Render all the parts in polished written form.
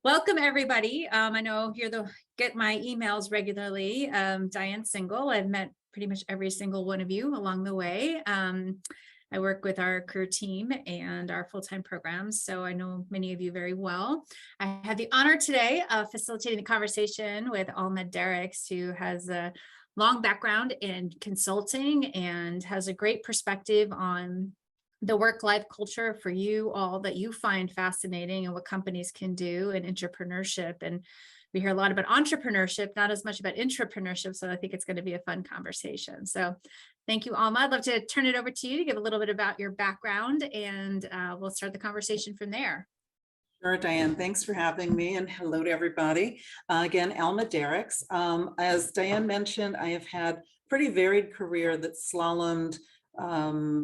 Welcome, everybody. I know get my emails regularly. Diane Single. I've met pretty much every single one of you along the way. I work with our career team and our full-time programs, so I know many of you very well. I have the honor today of facilitating the conversation with Alma Derricks, who has a long background in consulting and has a great perspective on the work-life culture for you all that you find fascinating and what companies can do in entrepreneurship. And we hear a lot about entrepreneurship, not as much about intrapreneurship. So I think it's going to be a fun conversation. So thank you, Alma. I'd love to turn it over to you to give a little bit about your background, and we'll start the conversation from there. Sure, Diane, thanks for having me, and hello to everybody. Again, Alma Derricks. As Diane mentioned, I have had a pretty varied career that slalomed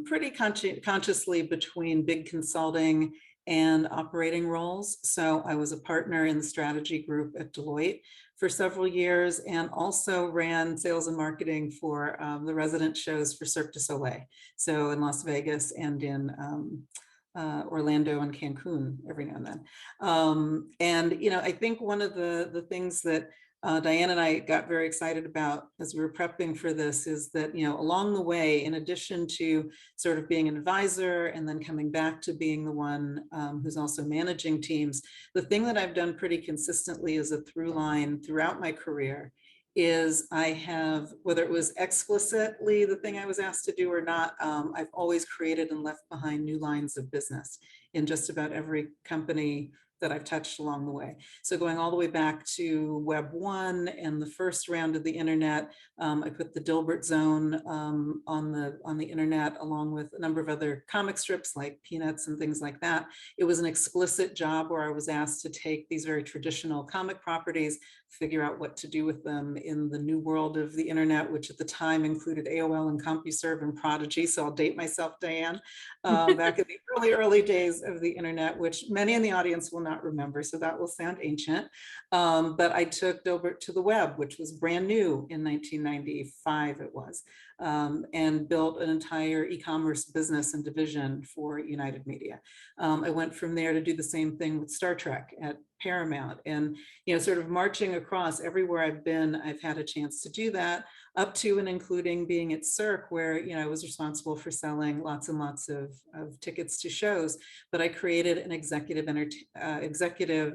pretty consciously between big consulting and operating roles. So I was a partner in the strategy group at Deloitte for several years, and also ran sales and marketing for the resident shows for Cirque du Soleil. So in Las Vegas and in Orlando and Cancun every now and then. And, you know, I think one of the things that Diane and I got very excited about as we were prepping for this is that, you know, along the way, in addition to sort of being an advisor and then coming back to being the one who's also managing teams, the thing that I've done pretty consistently as a through line throughout my career is I have, whether it was explicitly the thing I was asked to do or not, I've always created and left behind new lines of business in just about every company that I've touched along the way. So going all the way back to Web 1 and the first round of the internet, I put the Dilbert Zone on the internet, along with a number of other comic strips like Peanuts and things like that. It was an explicit job where I was asked to take these very traditional comic properties, figure out what to do with them in the new world of the internet, which at the time included AOL and CompuServe and Prodigy. So I'll date myself, Diane, back in the early days of the internet, which many in the audience will not remember, so that will sound ancient. But I took Dilbert to the web, which was brand new in 1995, it was, and built an entire e-commerce business and division for United Media. I went from there to do the same thing with Star Trek at Paramount, and, you know, sort of marching across everywhere I've been, I've had a chance to do that, up to and including being at Cirque, where, you know, I was responsible for selling lots and lots of tickets to shows. But I created an executive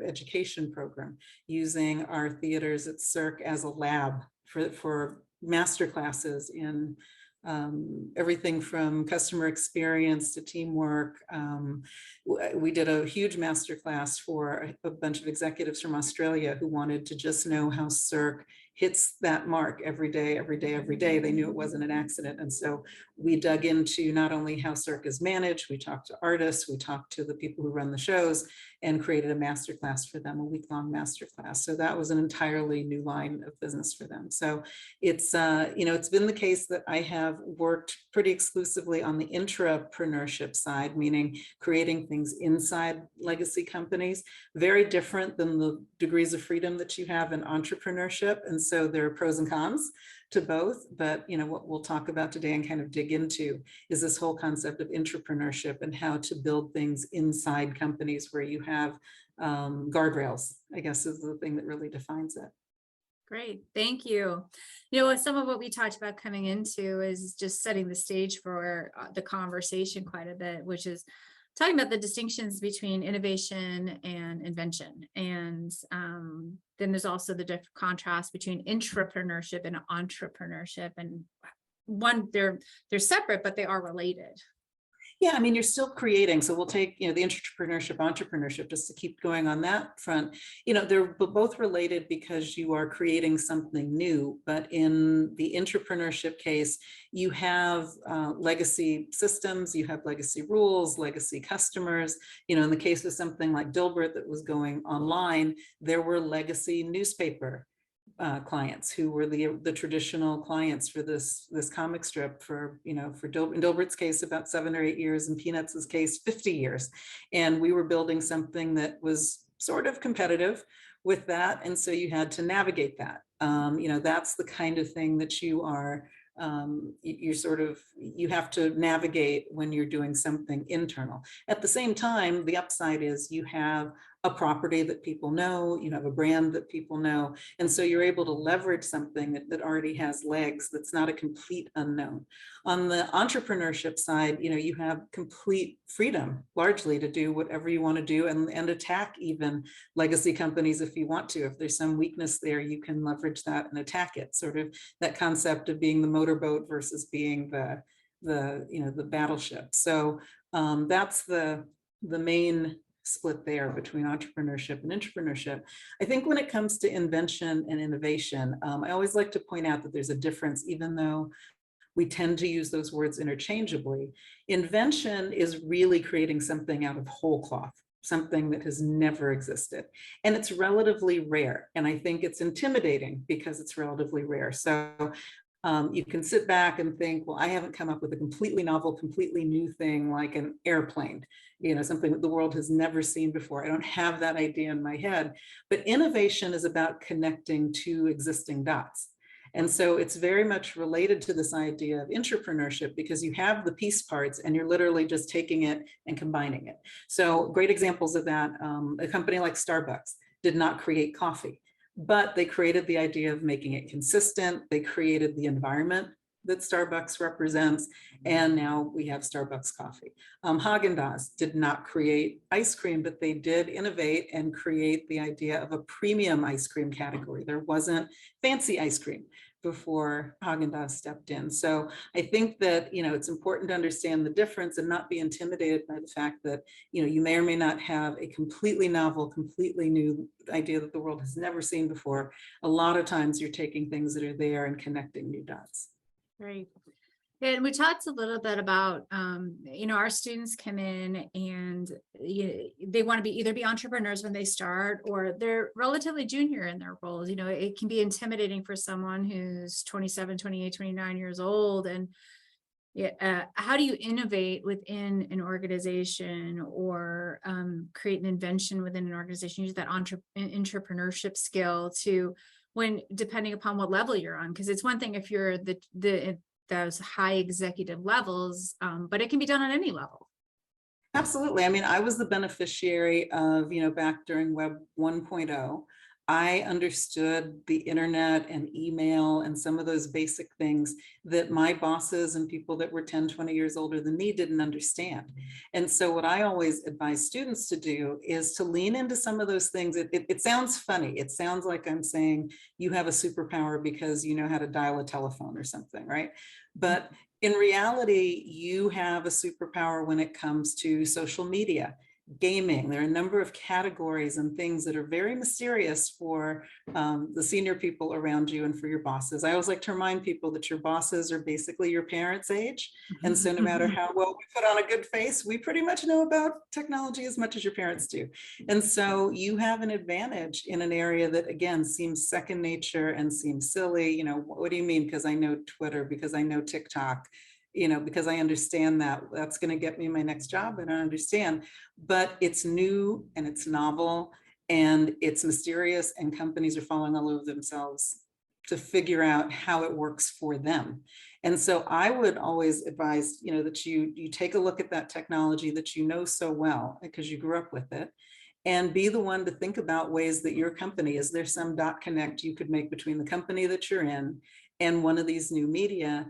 education program using our theaters at Cirque as a lab for master classes in everything from customer experience to teamwork. We did a huge masterclass for a bunch of executives from Australia who wanted to just know how Cirque hits that mark every day, every day, every day. They knew it wasn't an accident. And so we dug into not only how Cirque is managed, we talked to artists, we talked to the people who run the shows, and created a masterclass for them, a week-long masterclass. So that was an entirely new line of business for them. So it's, you know, it's been the case that I have worked pretty exclusively on the intrapreneurship side, meaning creating things inside legacy companies, very different than the degrees of freedom that you have in entrepreneurship. And so there are pros and cons to both, but, you know, what we'll talk about today and kind of dig into is this whole concept of intrapreneurship and how to build things inside companies where you have guardrails, I guess, is the thing that really defines it. Great, thank you. You know, some of what we talked about coming into is just setting the stage for the conversation quite a bit, which is talking about the distinctions between innovation and invention. And then there's also the contrast between intrapreneurship and entrepreneurship. And one, they're separate, but they are related. Yeah, I mean, you're still creating. So we'll take, you know, the entrepreneurship, just to keep going on that front. You know, they're both related because you are creating something new. But in the entrepreneurship case, you have legacy systems, you have legacy rules, legacy customers. You know, in the case of something like Dilbert that was going online, there were legacy newspaper clients who were the traditional clients for this comic strip for, you know, for in Dilbert's case about 7 or 8 years, and Peanuts' case 50 years. And we were building something that was sort of competitive with that, and so you had to navigate that. You know, that's the kind of thing that you are you have to navigate when you're doing something internal. At the same time, the upside is you have a property that people know, you have a brand that people know. And so you're able to leverage something that already has legs, that's not a complete unknown. On the entrepreneurship side, you have complete freedom largely to do whatever you want to do, and attack even legacy companies if you want to. If there's some weakness there, you can leverage that and attack it. Sort of that concept of being the motorboat versus being the battleship. So that's the main split there between entrepreneurship and intrapreneurship. I think when it comes to invention and innovation, I always like to point out that there's a difference, even though we tend to use those words interchangeably. Invention is really creating something out of whole cloth, something that has never existed. And it's relatively rare. And I think it's intimidating because it's relatively rare. So you can sit back and think, well, I haven't come up with a completely novel, completely new thing like an airplane, something that the world has never seen before. I don't have that idea in my head. But innovation is about connecting two existing dots. And so it's very much related to this idea of intrapreneurship, because you have the piece parts and you're literally just taking it and combining it. So great examples of that, a company like Starbucks did not create coffee, but they created the idea of making it consistent. They created the environment that Starbucks represents, and now we have Starbucks coffee. Haagen-Dazs did not create ice cream, but they did innovate and create the idea of a premium ice cream category. There wasn't fancy ice cream before Haagen-Dazs stepped in. So I think that, it's important to understand the difference and not be intimidated by the fact that, you may or may not have a completely novel, completely new idea that the world has never seen before. A lot of times you're taking things that are there and connecting new dots. Right. And we talked a little bit about, our students come in and they want to either be entrepreneurs when they start, or they're relatively junior in their roles. It can be intimidating for someone who's 27, 28, 29 years old. And how do you innovate within an organization, or create an invention within an organization, use that entrepreneurship skill to, when depending upon what level you're on? Because it's one thing if you're those high executive levels, but it can be done on any level. Absolutely. I mean, I was the beneficiary of, back during Web 1.0, I understood the internet and email and some of those basic things that my bosses and people that were 10, 20 years older than me didn't understand. And so what I always advise students to do is to lean into some of those things. It sounds funny. It sounds like I'm saying you have a superpower because you know how to dial a telephone or something, right? But in reality, you have a superpower when it comes to social media, gaming. There are a number of categories and things that are very mysterious for the senior people around you and for your bosses. I always like to remind people that your bosses are basically your parents' age. And so no matter how well we put on a good face, we pretty much know about technology as much as your parents do. And so you have an advantage in an area that, again, seems second nature and seems silly. What do you mean? Because I know Twitter, because I know TikTok, because I understand that's going to get me my next job, and I understand, but it's new and it's novel and it's mysterious, and companies are falling all over themselves to figure out how it works for them. And so I would always advise, that you take a look at that technology that you know so well because you grew up with it, and be the one to think about ways that your company, is there some dot connect you could make between the company that you're in and one of these new media,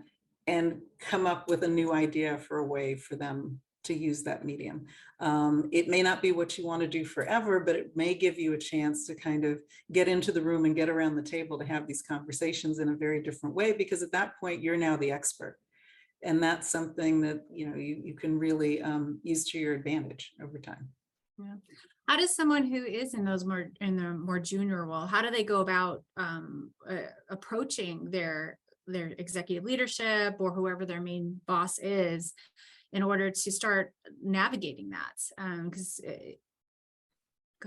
and come up with a new idea for a way for them to use that medium. It may not be what you want to do forever, but it may give you a chance to kind of get into the room and get around the table to have these conversations in a very different way, because at that point, you're now the expert. And that's something that, you can really use to your advantage over time. Yeah. How does someone who is in the more junior role, how do they go about approaching their executive leadership or whoever their main boss is in order to start navigating that? Because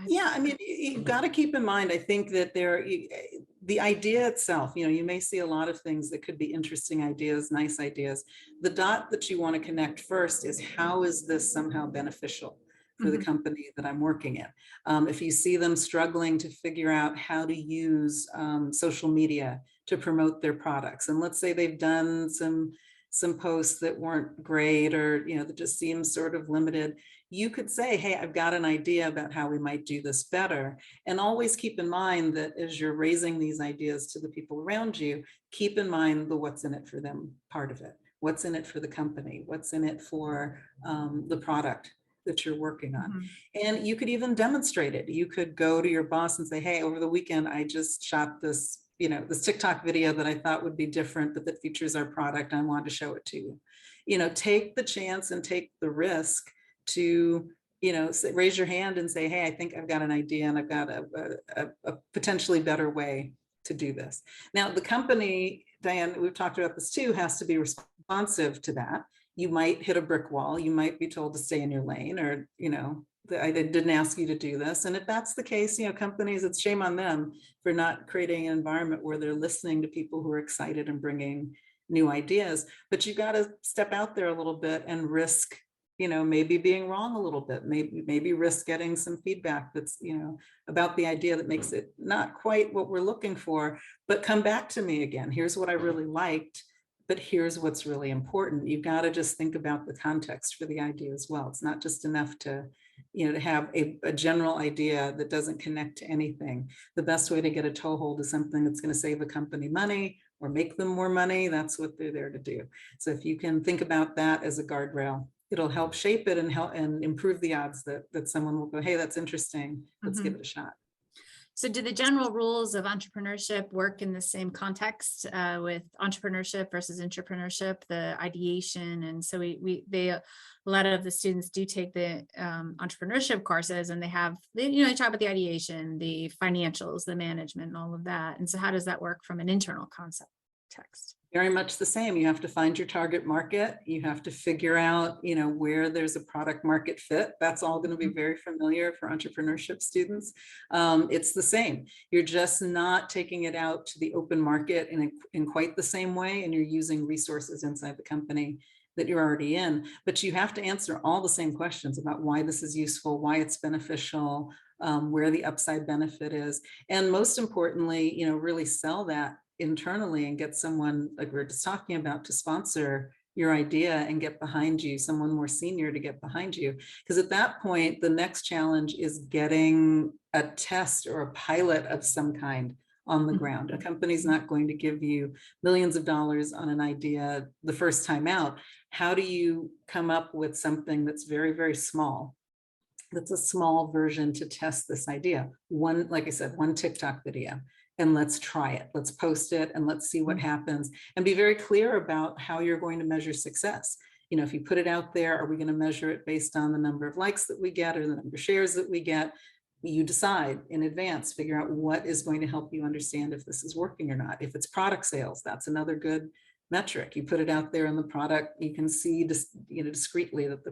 yeah, I mean, you've got to keep in mind, I think that the idea itself, you may see a lot of things that could be interesting ideas, nice ideas. The dot that you want to connect first is, how is this somehow beneficial for the company that I'm working in? If you see them struggling to figure out how to use social media to promote their products, and let's say they've done some some posts that weren't great, or, that just seemed sort of limited, you could say, hey, I've got an idea about how we might do this better. And always keep in mind that as you're raising these ideas to the people around you, keep in mind the what's in it for them part of it. What's in it for the company? What's in it for the product that you're working on? Mhm. And you could even demonstrate it. You could go to your boss and say, hey, over the weekend, I just shot this, this TikTok video that I thought would be different, but that features our product. I want to show it to you. Take the chance and take the risk to, raise your hand and say, hey, I think I've got an idea and I've got a potentially better way to do this. Now, the company, Diane, we've talked about this too, has to be responsive to that. You might hit a brick wall. You might be told to stay in your lane, or, I didn't ask you to do this. And if that's the case, companies, it's shame on them for not creating an environment where they're listening to people who are excited and bringing new ideas. But you got to step out there a little bit and risk, maybe being wrong a little bit, maybe risk getting some feedback that's, about the idea that makes it not quite what we're looking for, but come back to me again. Here's what I really liked, but here's what's really important. You've got to just think about the context for the idea as well. It's not just enough to, to have a general idea that doesn't connect to anything. The best way to get a toehold is something that's going to save a company money or make them more money. That's what they're there to do. So if you can think about that as a guardrail, it'll help shape it and help and improve the odds that someone will go, hey, that's interesting. Let's give it a shot. So do the general rules of entrepreneurship work in the same context with entrepreneurship versus intrapreneurship, the ideation? And so a lot of the students do take the entrepreneurship courses, and they talk about the ideation, the financials, the management, and all of that. And so how does that work from an internal concept text? Very much the same. You have to find your target market. You have to figure out, where there's a product market fit. That's all going to be very familiar for entrepreneurship students. It's the same. You're just not taking it out to the open market in quite the same way, and you're using resources inside the company that you're already in. But you have to answer all the same questions about why this is useful, why it's beneficial, where the upside benefit is, and most importantly, really sell that internally and get someone like we're just talking about to sponsor your idea and get behind you, someone more senior to get behind you. Because at that point, the next challenge is getting a test or a pilot of some kind on the ground. A company's not going to give you millions of dollars on an idea the first time out. How do you come up with something that's very, very small? That's a small version to test this idea. Like I said, one TikTok video. And let's try it. Let's post it and let's see what happens, and be very clear about how you're going to measure success. If you put it out there, are we going to measure it based on the number of likes that we get or the number of shares that we get? You decide in advance, figure out what is going to help you understand if this is working or not. If it's product sales, that's another good metric. You put it out there in the product, you can see discreetly that the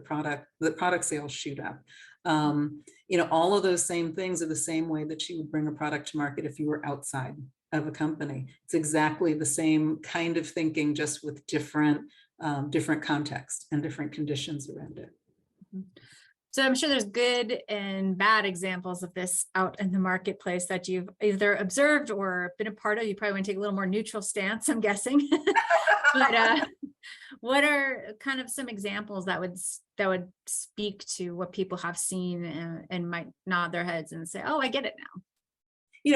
product sales shoot up. All of those same things are the same way that you would bring a product to market if you were outside of a company. It's exactly the same kind of thinking, just with different context and different conditions around it. So I'm sure there's good and bad examples of this out in the marketplace that you've either observed or been a part of. You probably want to take a little more neutral stance, I'm guessing. But what are kind of some examples that would speak to what people have seen and might nod their heads and say, oh, I get it now?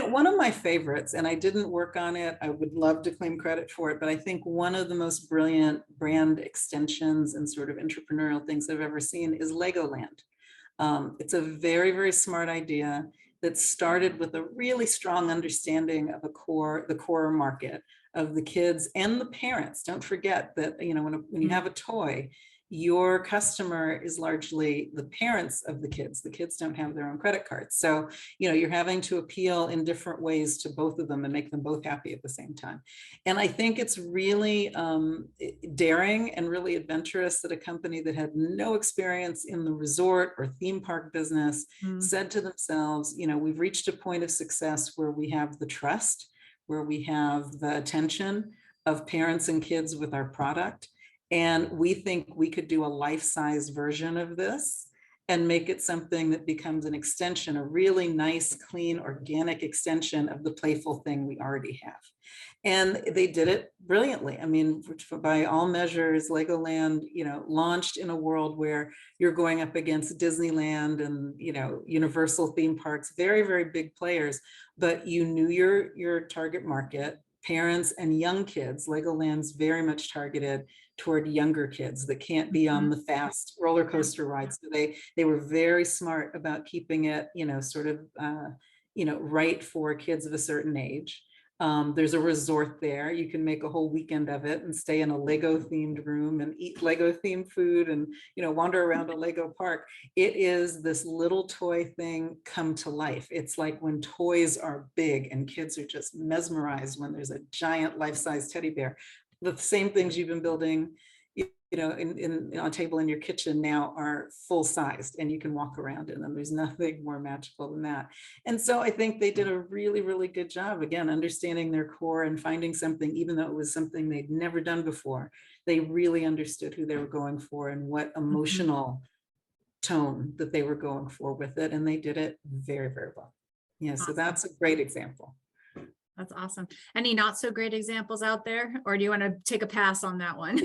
One of my favorites, and I didn't work on it, I would love to claim credit for it, but I think one of the most brilliant brand extensions and sort of entrepreneurial things I've ever seen is Legoland. It's a very, very smart idea that started with a really strong understanding of the core market of the kids and the parents. Don't forget that, when you have a toy, your customer is largely the parents of the kids. The kids don't have their own credit cards. So, you're having to appeal in different ways to both of them and make them both happy at the same time. And I think it's really daring and really adventurous that a company that had no experience in the resort or theme park business said to themselves, we've reached a point of success where we have the trust, where we have the attention of parents and kids with our product. And we think we could do a life-size version of this and make it something that becomes an extension, a really nice, clean, organic extension of the playful thing we already have. And they did it brilliantly. I mean, by all measures, Legoland, launched in a world where you're going up against Disneyland and, Universal theme parks, very, very big players, but you knew your target market, parents and young kids. Legoland's very much targeted toward younger kids that can't be on the fast roller coaster rides. So they were very smart about keeping it, sort of, right for kids of a certain age. There's a resort there. You can make a whole weekend of it and stay in a Lego themed room and eat Lego themed food and, wander around a Lego park. It is this little toy thing come to life. It's like when toys are big and kids are just mesmerized when there's a giant life-size teddy bear. The same things you've been building, on a table in your kitchen now are full sized and you can walk around in them. There's nothing more magical than that. And so I think they did a really, really good job, again, understanding their core and finding something, even though it was something they'd never done before. They really understood who they were going for and what emotional tone that they were going for with it. And they did it very, very well. Yeah, so that's a great example. That's awesome. Any not so great examples out there, or do you want to take a pass on that one?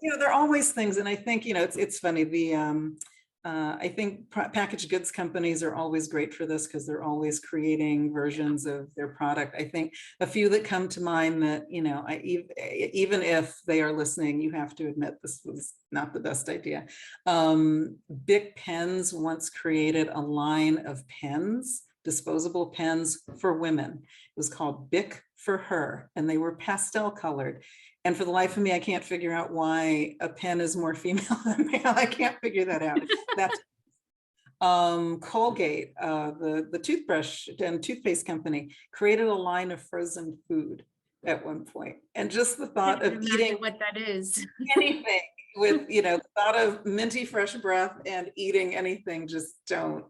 There are always things, and I think it's funny. I think packaged goods companies are always great for this because they're always creating versions of their product. I think a few that come to mind that even if they are listening, you have to admit this was not the best idea. Bic Pens once created a line of pens, disposable pens for women. It was called Bic for Her, and they were pastel colored. And for the life of me, I can't figure out why a pen is more female than male. I can't figure that out. That's Colgate, the toothbrush and toothpaste company, created a line of frozen food at one point. And just the thought of eating what that is. anything with, the thought of minty fresh breath and eating anything just don't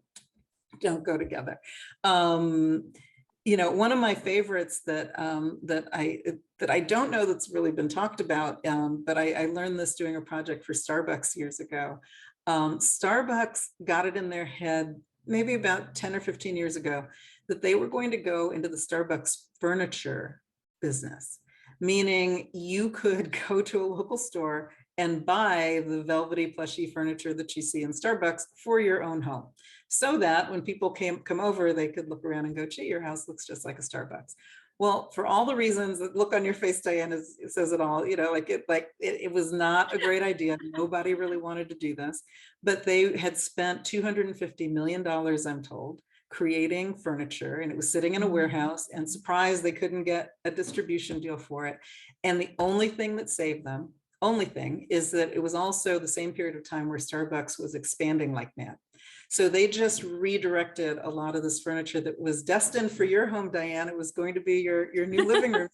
go together. One of my favorites that I don't know that's really been talked about, but I learned this doing a project for Starbucks years ago. Starbucks got it in their head maybe about 10 or 15 years ago that they were going to go into the Starbucks furniture business, meaning you could go to a local store and buy the velvety plushy furniture that you see in Starbucks for your own home, so that when people come over, they could look around and go, gee, your house looks just like a Starbucks. Well, for all the reasons, that look on your face, Diane, it says it all, it was not a great idea. Nobody really wanted to do this, but they had spent $250 million, I'm told, creating furniture, and it was sitting in a warehouse, and surprised they couldn't get a distribution deal for it. And the only thing that saved them, is that it was also the same period of time where Starbucks was expanding like mad. So they just redirected a lot of this furniture that was destined for your home, Diane. It was going to be your new living room.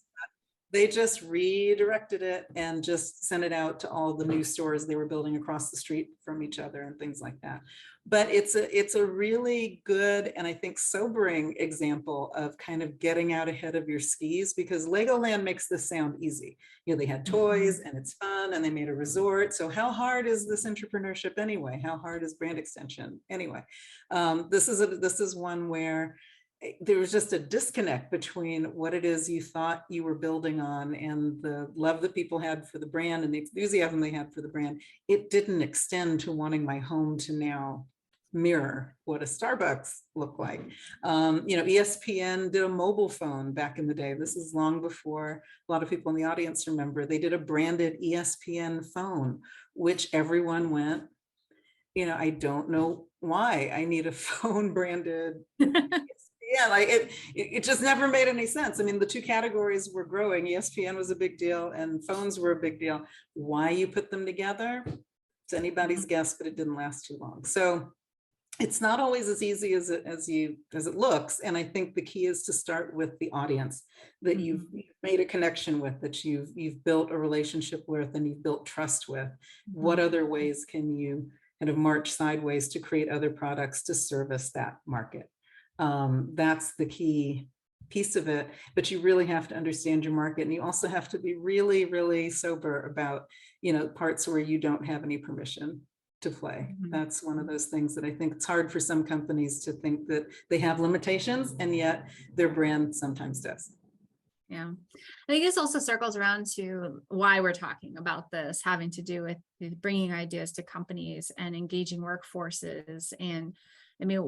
They just redirected it and just sent it out to all the new stores they were building across the street from each other and things like that. But it's a really good and I think sobering example of kind of getting out ahead of your skis, because Legoland makes this sound easy. They had toys and it's fun and they made a resort. So how hard is this entrepreneurship anyway? How hard is brand extension anyway? This is one where there was just a disconnect between what it is you thought you were building on and the love that people had for the brand and the enthusiasm they had for the brand. It didn't extend to wanting my home to now mirror what a Starbucks looked like. ESPN did a mobile phone back in the day. This is long before a lot of people in the audience remember. They did a branded ESPN phone, which everyone went, I don't know why I need a phone branded. Yeah, it just never made any sense. I mean, the two categories were growing. ESPN was a big deal and phones were a big deal. Why you put them together, it's anybody's guess, but it didn't last too long. So it's not always as easy as it looks. And I think the key is to start with the audience that you've made a connection with, that you've built a relationship with, and you've built trust with. What other ways can you kind of march sideways to create other products to service that market? That's the key piece of it, but you really have to understand your market, and you also have to be really, really sober about, parts where you don't have any permission to play. Mhm. That's one of those things that I think it's hard for some companies to think that they have limitations, and yet their brand sometimes does. Yeah. I think this also circles around to why we're talking about this, having to do with bringing ideas to companies and engaging workforces. And I mean,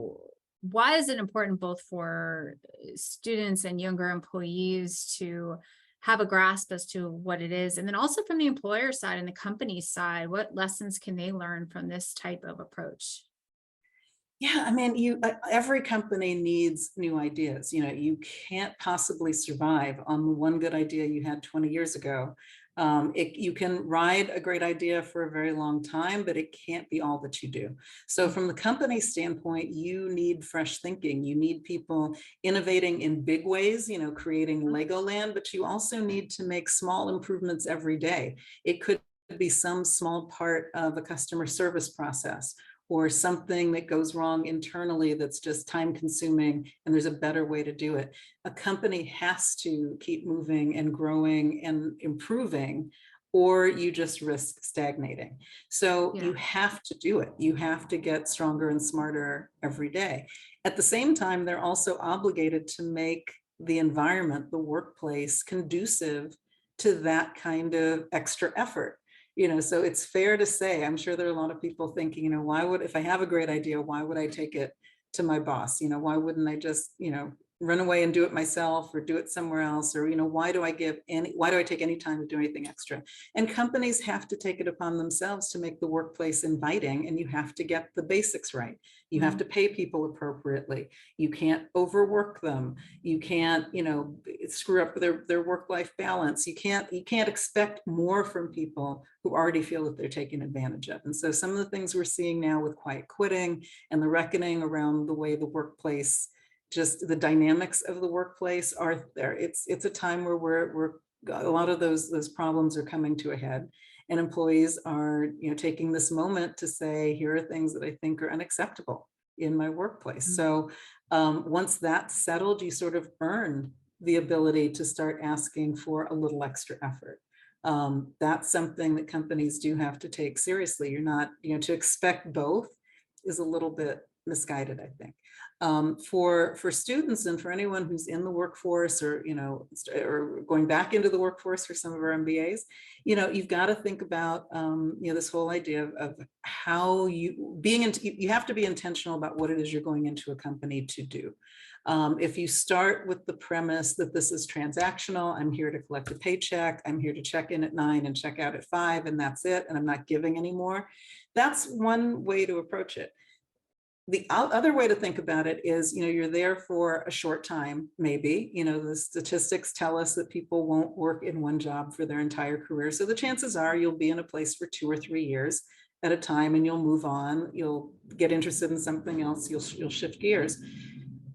why is it important both for students and younger employees to have a grasp as to what it is? And then also from the employer side and the company side, what lessons can they learn from this type of approach? Yeah, I mean, every company needs new ideas. You can't possibly survive on the one good idea you had 20 years ago. You can ride a great idea for a very long time, but it can't be all that you do. So from the company standpoint, you need fresh thinking. You need people innovating in big ways, creating Legoland, but you also need to make small improvements every day. It could be some small part of a customer service process, or something that goes wrong internally that's just time consuming, and there's a better way to do it. A company has to keep moving and growing and improving, or you just risk stagnating. So Yeah. you have to do it. You have to get stronger and smarter every day. At the same time, they're also obligated to make the environment, the workplace, conducive to that kind of extra effort. So it's fair to say, I'm sure there are a lot of people thinking, if I have a great idea, why would I take it to my boss? Why wouldn't I just, run away and do it myself, or do it somewhere else? Or, why do I take any time to do anything extra? And companies have to take it upon themselves to make the workplace inviting, and you have to get the basics right. You have to pay people appropriately. You can't overwork them. You can't, screw up their work-life balance. You can't expect more from people who already feel that they're taken advantage of. And so some of the things we're seeing now with quiet quitting and the reckoning around the way the workplace, just the dynamics of the workplace are there. It's a time where we're a lot of those problems are coming to a head, and employees are taking this moment to say, here are things that I think are unacceptable in my workplace. So once that's settled, you sort of earn the ability to start asking for a little extra effort. That's something that companies do have to take seriously. You're not, to expect both is a little bit misguided, I think. For students and for anyone who's in the workforce, or or going back into the workforce for some of our MBAs, you've got to think about this whole idea of how you have to be intentional about what it is you're going into a company to do. If you start with the premise that this is transactional, I'm here to collect a paycheck, I'm here to check in at 9 and check out at 5, and that's it, and I'm not giving anymore, that's one way to approach it. The other way to think about it is, you're there for a short time, maybe. The statistics tell us that people won't work in one job for their entire career. So the chances are you'll be in a place for 2 or 3 years at a time, and you'll move on. You'll get interested in something else. You'll shift gears.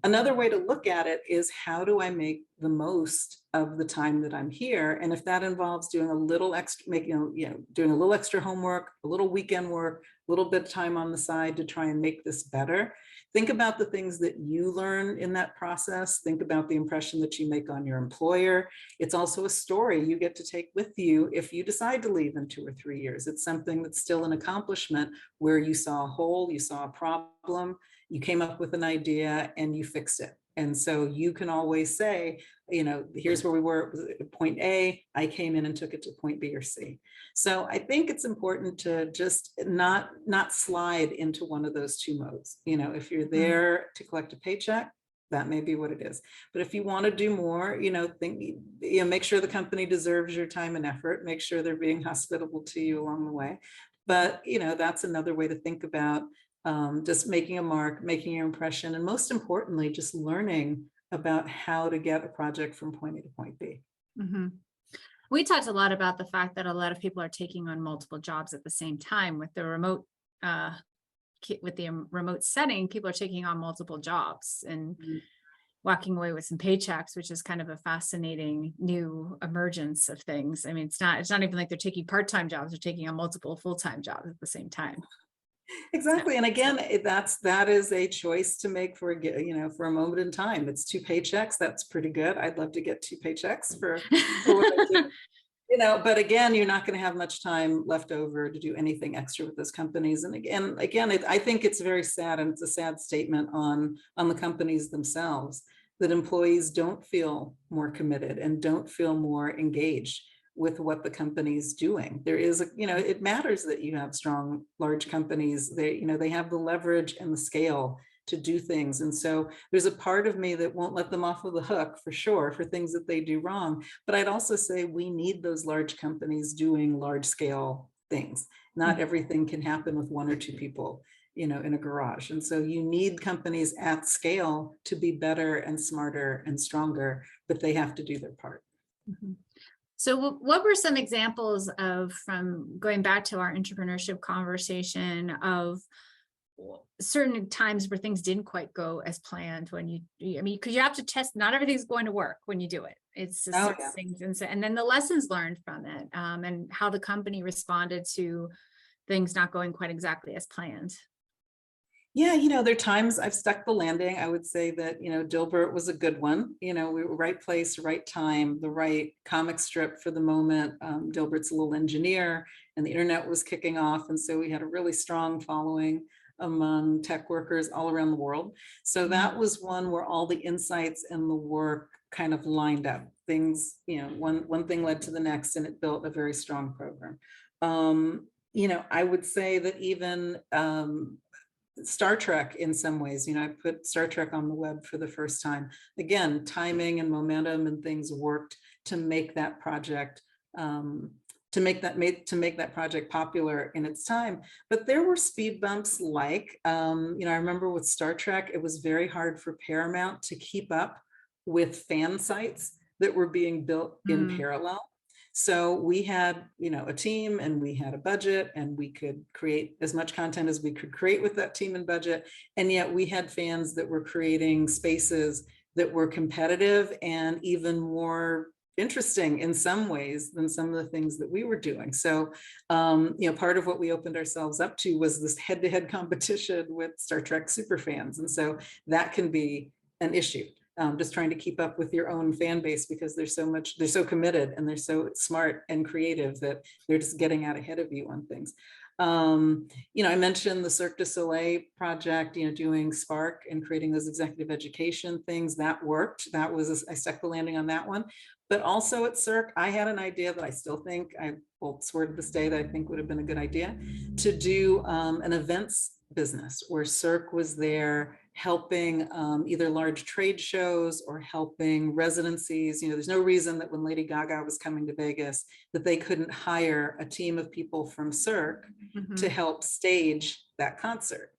Another way to look at it is, how do I make the most of the time that I'm here? And if that involves doing a little extra, doing a little extra homework, a little weekend work, a little bit of time on the side to try and make this better, think about the things that you learn in that process. Think about the impression that you make on your employer. It's also a story you get to take with you if you decide to leave in 2 or 3 years. It's something that's still an accomplishment, where you saw a hole, you saw a problem, you came up with an idea, and you fixed it. And so you can always say, here's where we were at point A, I came in and took it to point B or C. So I think it's important to just not slide into one of those two modes. If you're there to collect a paycheck, that may be what it is. But if you want to do more, make sure the company deserves your time and effort, make sure they're being hospitable to you along the way. But, that's another way to think about just making a mark, making your impression, and most importantly, just learning about how to get a project from point A to point B. Mm-hmm. We talked a lot about the fact that a lot of people are taking on multiple jobs at the same time with the remote setting. People are taking on multiple jobs and walking away with some paychecks, which is kind of a fascinating new emergence of things. I mean, it's not even like they're taking part-time jobs, they're taking on multiple full-time jobs at the same time. Exactly. And again, that is a choice to make for a moment in time. It's 2 paychecks. That's pretty good. I'd love to get 2 paychecks for what I do. But again, you're not going to have much time left over to do anything extra with those companies. And again, I think it's very sad, and it's a sad statement on the companies themselves, that employees don't feel more committed and don't feel more engaged with what the company's doing. There is it matters that you have strong, large companies. They have the leverage and the scale to do things. And so there's a part of me that won't let them off of the hook for sure for things that they do wrong. But I'd also say we need those large companies doing large scale things. Not everything can happen with one or two people, in a garage. And so you need companies at scale to be better and smarter and stronger, but they have to do their part. Mhm. So what were some examples of, from going back to our entrepreneurship conversation, of certain times where things didn't quite go as planned, when because you have to test, not everything's going to work when you do it. It's just things, and then the lessons learned from it, and how the company responded to things not going quite exactly as planned. Yeah, there are times I've stuck the landing. I would say that, Dilbert was a good one. We were right place, right time, the right comic strip for the moment. Dilbert's a little engineer, and the internet was kicking off. And so we had a really strong following among tech workers all around the world. So that was one where all the insights and the work kind of lined up. Things, one thing led to the next, and it built a very strong program. I would say that even Star Trek, in some ways, I put Star Trek on the web for the first time. Again, timing and momentum and things worked to make that project, to make that project popular in its time. But there were speed bumps, like, I remember with Star Trek, it was very hard for Paramount to keep up with fan sites that were being built in parallel. So we had, a team, and we had a budget, and we could create as much content as we could create with that team and budget. And yet we had fans that were creating spaces that were competitive and even more interesting in some ways than some of the things that we were doing. So, part of what we opened ourselves up to was this head-to-head competition with Star Trek superfans. And so that can be an issue. Just trying to keep up with your own fan base, because they're so committed, and they're so smart and creative that they're just getting out ahead of you on things. I mentioned the Cirque du Soleil project, doing Spark and creating those executive education things. That worked. I stuck the landing on that one. But also at Cirque, I had an idea that I still think, I will swear to this day, that I think would have been a good idea, to do an events business where Cirque was there helping either large trade shows or helping residencies. There's no reason that when Lady Gaga was coming to Vegas that they couldn't hire a team of people from Cirque to help stage that concert.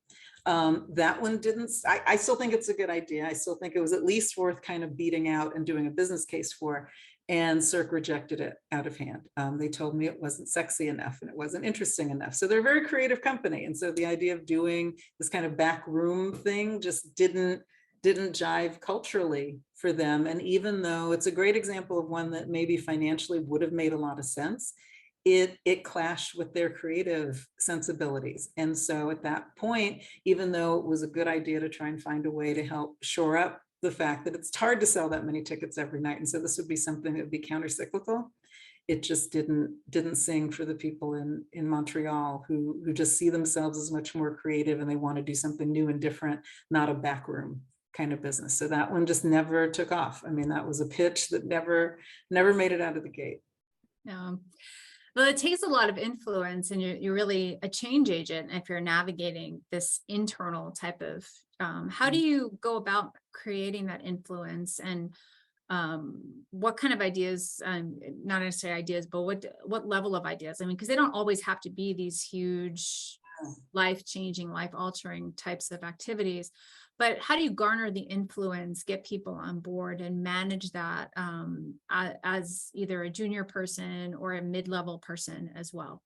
That one didn't, I still think it's a good idea. I still think it was at least worth kind of beating out and doing a business case for. And Cirque rejected it out of hand. They told me it wasn't sexy enough and it wasn't interesting enough. So they're a very creative company. And so the idea of doing this kind of back room thing just didn't jive culturally for them. And even though it's a great example of one that maybe financially would have made a lot of sense, it clashed with their creative sensibilities. And so at that point, even though it was a good idea to try and find a way to help shore up the fact that it's hard to sell that many tickets every night, and so this would be something that would be counter-cyclical, it just didn't sing for the people in Montreal who just see themselves as much more creative, and they want to do something new and different, not a backroom kind of business. So that one just never took off. I mean, that was a pitch that never made it out of the gate. Well, it takes a lot of influence, and you're really a change agent if you're navigating this internal type of, how do you go about creating that influence, and what kind of ideas, not necessarily ideas, but what level of ideas? I mean, because they don't always have to be these huge, life-changing, life-altering types of activities. But how do you garner the influence, get people on board, and manage that as either a junior person or a mid-level person as well?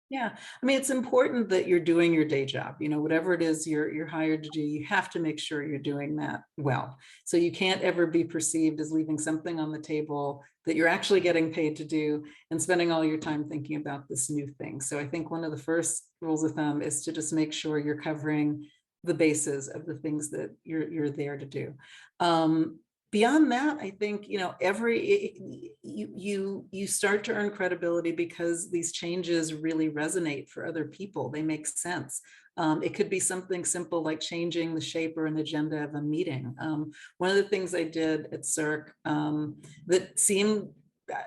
Yeah, I mean, it's important that you're doing your day job. Whatever it is you're hired to do, you have to make sure you're doing that well. So you can't ever be perceived as leaving something on the table that you're actually getting paid to do and spending all your time thinking about this new thing. So I think one of the first rules of thumb is to just make sure you're covering the bases of the things that you're there to do. beyond that, I think, you start to earn credibility because these changes really resonate for other people. They make sense. It could be something simple like changing the shape or an agenda of a meeting. One of the things I did at CERC that seemed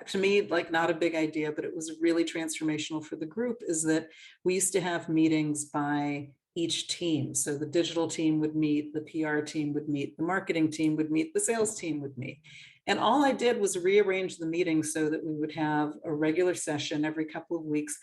to me like not a big idea, but it was really transformational for the group, is that we used to have meetings by each team. So the digital team would meet, the PR team would meet, the marketing team would meet, the sales team would meet. And all I did was rearrange the meeting so that we would have a regular session every couple of weeks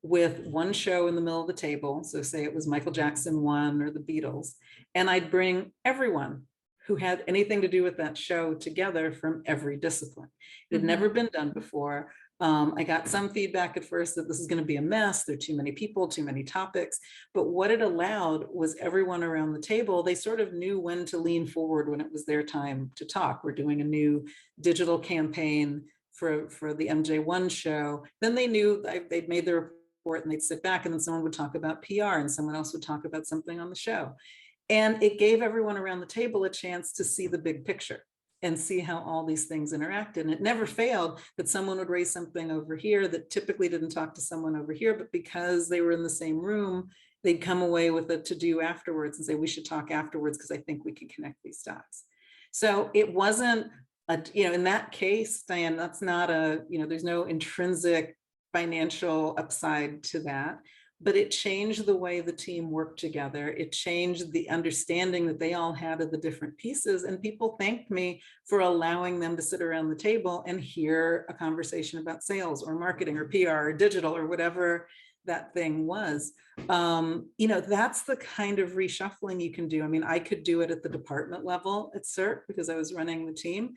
with one show in the middle of the table. So say it was Michael Jackson 1 or the Beatles, and I'd bring everyone who had anything to do with that show together from every discipline. It had never been done before. I got some feedback at first that this is going to be a mess. There are too many people, too many topics. But what it allowed was everyone around the table, they sort of knew when to lean forward when it was their time to talk. We're doing a new digital campaign for the MJ1 show. Then they knew they'd made their report and they'd sit back, and then someone would talk about PR and someone else would talk about something on the show. And it gave everyone around the table a chance to see the big picture and see how all these things interacted. And it never failed that someone would raise something over here that typically didn't talk to someone over here, but because they were in the same room, they'd come away with a to-do afterwards and say, we should talk afterwards because I think we can connect these dots. So it wasn't, in that case, Diane, that's not there's no intrinsic financial upside to that. But it changed the way the team worked together. It changed the understanding that they all had of the different pieces. And people thanked me for allowing them to sit around the table and hear a conversation about sales or marketing or PR or digital or whatever that thing was. That's the kind of reshuffling you can do. I mean, I could do it at the department level at CERT because I was running the team.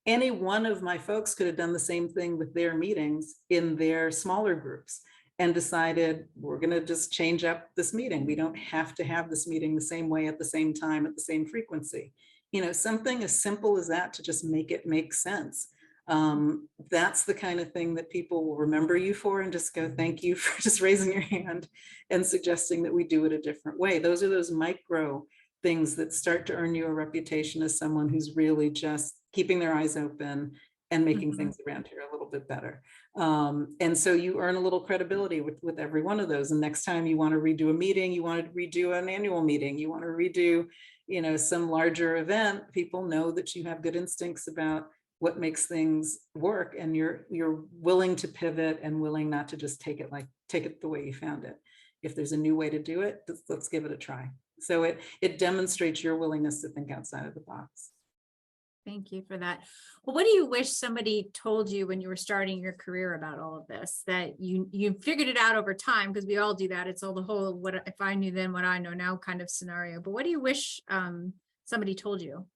Any one of my folks could have done the same thing with their meetings in their smaller groups, and decided we're going to just change up this meeting. We don't have to have this meeting the same way at the same time at the same frequency. Something as simple as that to just make it make sense. That's the kind of thing that people will remember you for and just go, thank you for just raising your hand and suggesting that we do it a different way. Those are those micro things that start to earn you a reputation as someone who's really just keeping their eyes open and making things around here a little bit better. And so you earn a little credibility with every one of those. And next time you want to redo a meeting, you want to redo an annual meeting, you want to redo, some larger event, people know that you have good instincts about what makes things work, and you're willing to pivot and willing not to just take it the way you found it. If there's a new way to do it, let's give it a try. So it demonstrates your willingness to think outside of the box. Thank you for that. Well, what do you wish somebody told you when you were starting your career about all of this, that you figured it out over time? Because we all do that. It's all the whole, what if I knew then what I know now kind of scenario. But what do you wish somebody told you?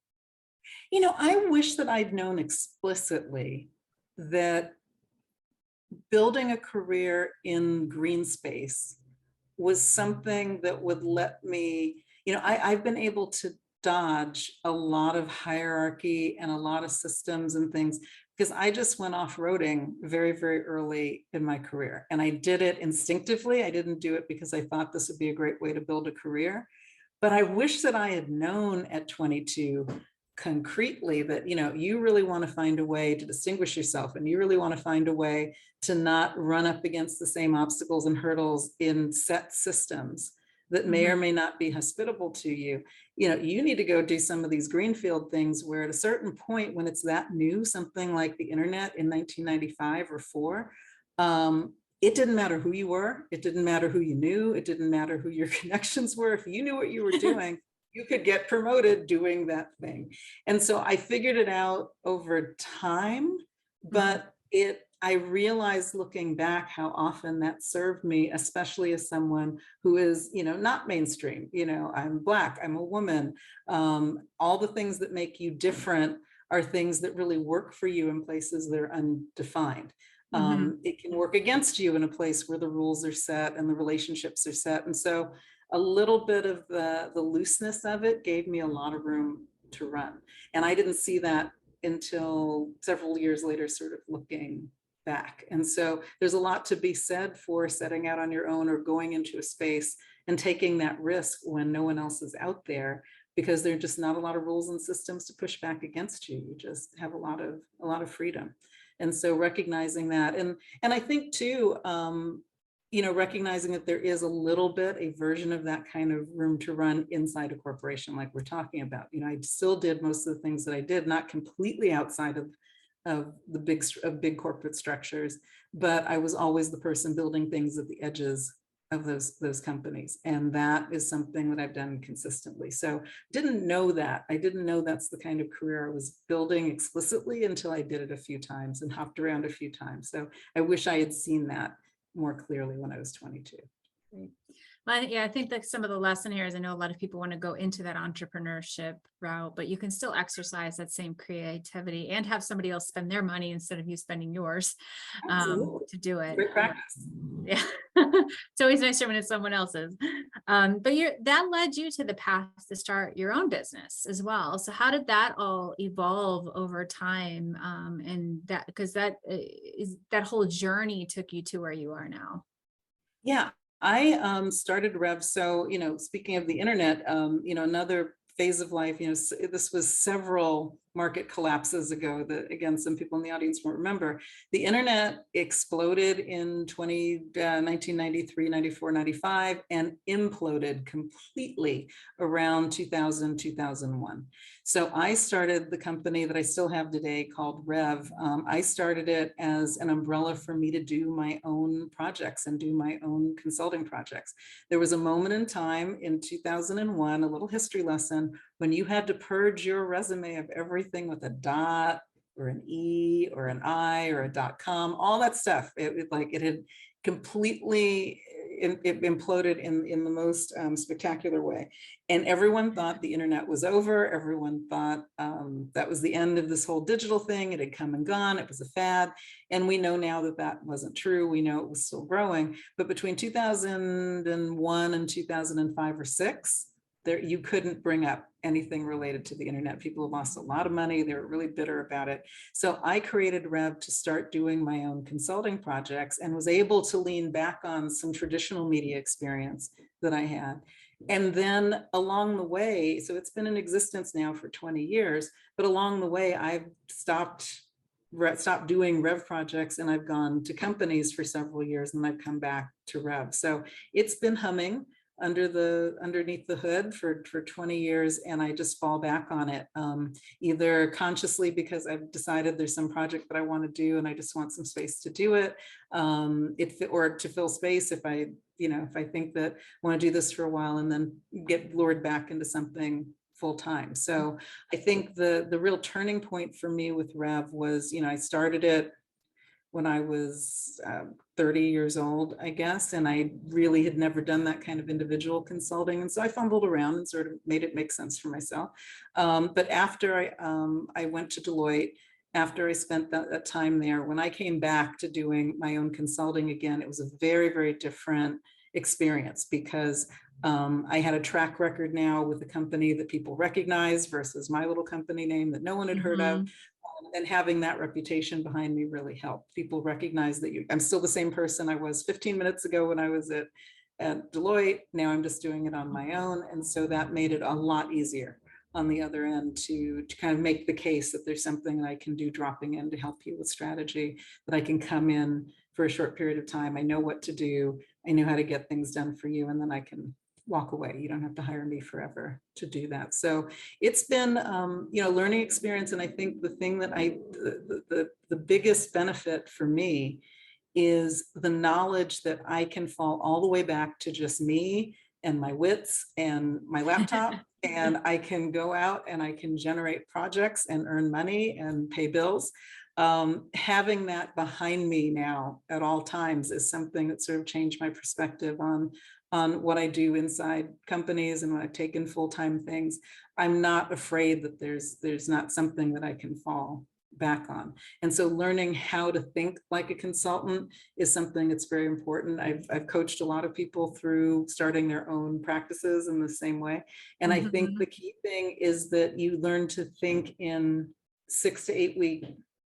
I wish that I'd known explicitly that building a career in green space was something that would let me, I've been able to dodge a lot of hierarchy and a lot of systems and things because I just went off-roading very, very early in my career. And I did it instinctively. I didn't do it because I thought this would be a great way to build a career. But I wish that I had known at 22 concretely that, you really want to find a way to distinguish yourself, and you really want to find a way to not run up against the same obstacles and hurdles in set systems that may or may not be hospitable to you. You need to go do some of these greenfield things where at a certain point when it's that new, something like the internet in 1995 or 4, it didn't matter who you were. It didn't matter who you knew. It didn't matter who your connections were. If you knew what you were doing, you could get promoted doing that thing. And so I figured it out over time, but I realized looking back how often that served me, especially as someone who is, not mainstream. I'm Black, I'm a woman. All the things that make you different are things that really work for you in places that are undefined. It can work against you in a place where the rules are set and the relationships are set. And so a little bit of the looseness of it gave me a lot of room to run. And I didn't see that until several years later, sort of looking back. And so there's a lot to be said for setting out on your own or going into a space and taking that risk when no one else is out there, because there are just not a lot of rules and systems to push back against you. You just have a lot of freedom. And so recognizing that, and I think too, recognizing that there is a little bit, a version of that kind of room to run inside a corporation like we're talking about. I still did most of the things that I did, not completely outside of the big corporate structures, but I was always the person building things at the edges of those companies. And that is something that I've done consistently. So didn't know that. I didn't know that's the kind of career I was building explicitly until I did it a few times and hopped around a few times. So I wish I had seen that more clearly when I was 22. Great. Well, yeah, I think that some of the lesson here is I know a lot of people want to go into that entrepreneurship route, but you can still exercise that same creativity and have somebody else spend their money instead of you spending yours to do it. Great practice. Yeah, it's always nicer when it's someone else's. But that led you to the path to start your own business as well. So how did that all evolve over time? And that, because that whole journey took you to where you are now. Yeah, I started Rev. So, speaking of the internet, another phase of life, this was several market collapses ago that, again, some people in the audience won't remember. The internet exploded in 1993, 94, 95, and imploded completely around 2000, 2001. So I started the company that I still have today called Rev. I started it as an umbrella for me to do my own projects and do my own consulting projects. There was a moment in time in 2001, a little history lesson, when you had to purge your resume of everything with a dot or an E or an I or a .com, all that stuff. It had completely it imploded in the most spectacular way. And everyone thought the internet was over. Everyone thought that was the end of this whole digital thing. It had come and gone. It was a fad. And we know now that that wasn't true. We know it was still growing. But between 2001 and 2005 or 6, you couldn't bring up anything related to the internet. People lost a lot of money. They were really bitter about it. So I created Rev to start doing my own consulting projects and was able to lean back on some traditional media experience that I had. And then along the way, so it's been in existence now for 20 years, but along the way, I've stopped doing Rev projects and I've gone to companies for several years and I've come back to Rev. So it's been humming underneath the hood for 20 years, and I just fall back on it, either consciously because I've decided there's some project that I want to do and I just want some space to do it, or to fill space if I think that I want to do this for a while and then get lured back into something full time. So I think the real turning point for me with Rev was, I started it when I was 30 years old, I guess, and I really had never done that kind of individual consulting. And so I fumbled around and sort of made it make sense for myself. But after I went to Deloitte, after I spent that time there, when I came back to doing my own consulting again, it was a very, very different experience because I had a track record now with a company that people recognize versus my little company name that no one had heard of. And having that reputation behind me really helped. People recognize that I'm still the same person I was 15 minutes ago when I was at Deloitte. Now I'm just doing it on my own. And so that made it a lot easier on the other end to kind of make the case that there's something that I can do dropping in to help you with strategy, that I can come in for a short period of time. I know what to do. I know how to get things done for you. And then I can walk away. You don't have to hire me forever to do that. So it's been, learning experience. And I think the thing that the biggest benefit for me is the knowledge that I can fall all the way back to just me and my wits and my laptop. And I can go out and I can generate projects and earn money and pay bills. Having that behind me now at all times is something that sort of changed my perspective on what I do inside companies and when I've taken full-time things. I'm not afraid that there's not something that I can fall back on. And so learning how to think like a consultant is something that's very important. I've coached a lot of people through starting their own practices in the same way. And I think the key thing is that you learn to think in 6 to 8 week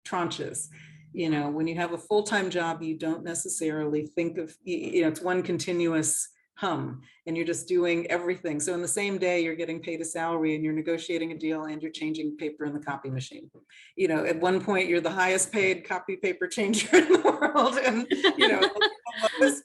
tranches. When you have a full-time job, you don't necessarily think of, it's one continuous hum and you're just doing everything. So in the same day, you're getting paid a salary and you're negotiating a deal and you're changing paper in the copy machine. At one point, you're the highest paid copy paper changer in the world and,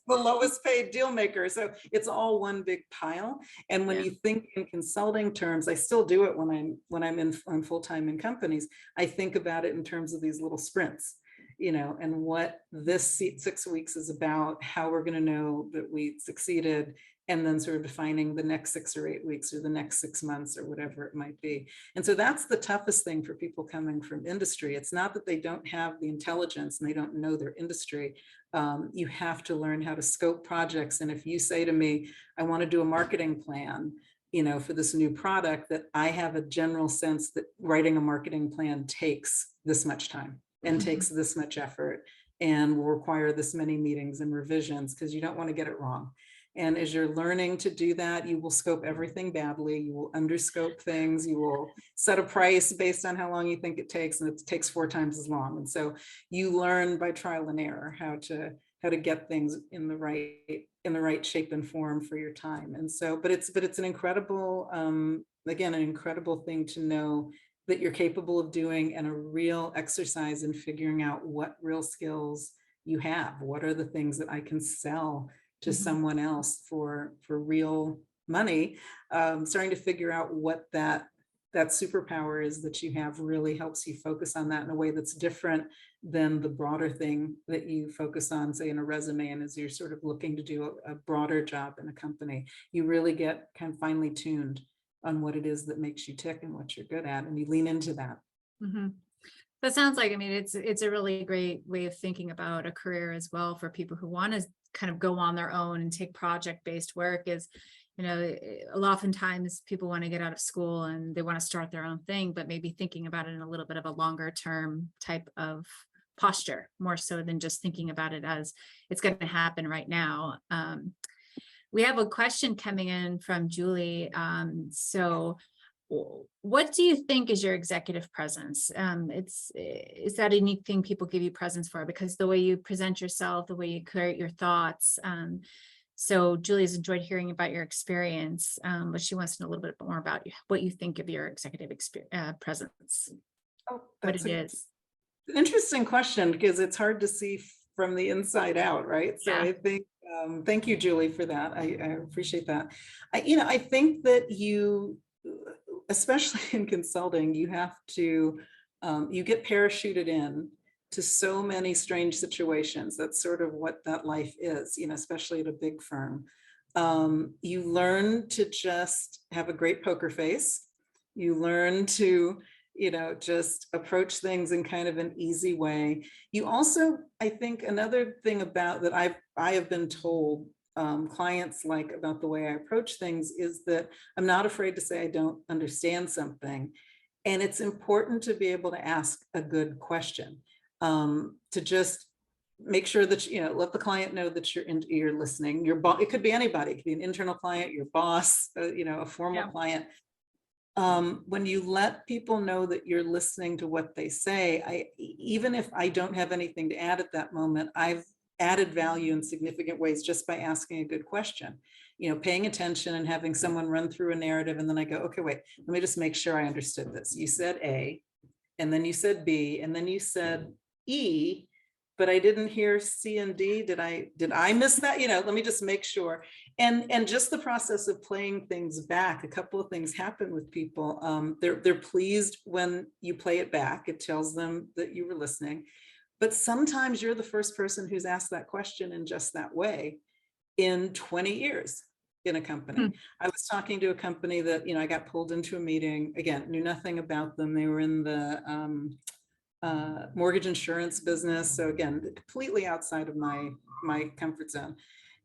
the lowest paid deal maker. So it's all one big pile. And when you think in consulting terms, I still do it when I'm full-time in companies, I think about it in terms of these little sprints. And what this 6 weeks is about, how we're going to know that we succeeded, and then sort of defining the next 6 or 8 weeks or the next 6 months or whatever it might be. And so that's the toughest thing for people coming from industry. It's not that they don't have the intelligence and they don't know their industry. You have to learn how to scope projects. And if you say to me, I want to do a marketing plan, for this new product, that I have a general sense that writing a marketing plan takes this much time and takes this much effort and will require this many meetings and revisions, because you don't want to get it wrong. And as you're learning to do that, you will scope everything badly. You will underscope things. You will set a price based on how long you think it takes, and it takes 4 times as long. And so you learn by trial and error how to get things in the right shape and form for your time. And so, but it's an incredible, again, an incredible thing to know that you're capable of doing, and a real exercise in figuring out what real skills you have. What are the things that I can sell to someone else for real money? Starting to figure out what that superpower is that you have really helps you focus on that in a way that's different than the broader thing that you focus on, say, in a resume. And as you're sort of looking to do a broader job in a company, you really get kind of finely tuned on what it is that makes you tick and what you're good at, and you lean into that. That sounds like, it's a really great way of thinking about a career as well for people who want to kind of go on their own and take project-based work. Is, oftentimes people want to get out of school and they want to start their own thing, but maybe thinking about it in a little bit of a longer term type of posture, more so than just thinking about it as it's going to happen right now. We have a question coming in from Julie. So what do you think is your executive presence? Is that a unique thing people give you presence for? Because the way you present yourself, the way you create your thoughts. So Julie's enjoyed hearing about your experience, but she wants to know a little bit more about what you think of your executive presence. Oh, what it is. Interesting question, because it's hard to see from the inside out, right? So I think, thank you, Julie, for that. I appreciate that. I think that you, especially in consulting, you have to, you get parachuted in to so many strange situations. That's sort of what that life is, especially at a big firm. You learn to just have a great poker face. You learn to, just approach things in kind of an easy way. You also, I think another thing about that I have been told clients like about the way I approach things is that I'm not afraid to say I don't understand something. And it's important to be able to ask a good question, to just make sure that, let the client know that you're listening. Your boss, it could be anybody, it could be an internal client, your boss, a formal client. When you let people know that you're listening to what they say, even if I don't have anything to add at that moment, I've added value in significant ways just by asking a good question, paying attention and having someone run through a narrative. And then I go, okay, wait, let me just make sure I understood this. You said A, and then you said B, and then you said E, but I didn't hear C and D. Did I miss that? Let me just make sure. And just the process of playing things back, a couple of things happen with people. They're pleased when you play it back. It tells them that you were listening. But sometimes you're the first person who's asked that question in just that way in 20 years in a company. I was talking to a company that, I got pulled into a meeting, again, knew nothing about them. They were in the mortgage insurance business. So again, completely outside of my comfort zone.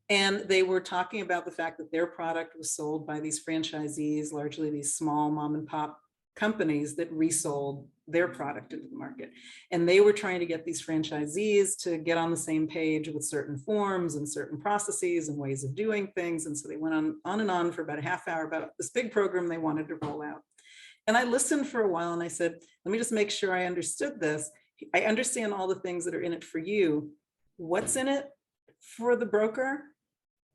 And they were talking about the fact that their product was sold by these franchisees, largely these small mom and pop companies that resold their product into the market. And they were trying to get these franchisees to get on the same page with certain forms and certain processes and ways of doing things. And so they went on and on for about a half hour about this big program they wanted to roll out. And I listened for a while and I said, let me just make sure I understood this. I understand all the things that are in it for you. What's in it for the broker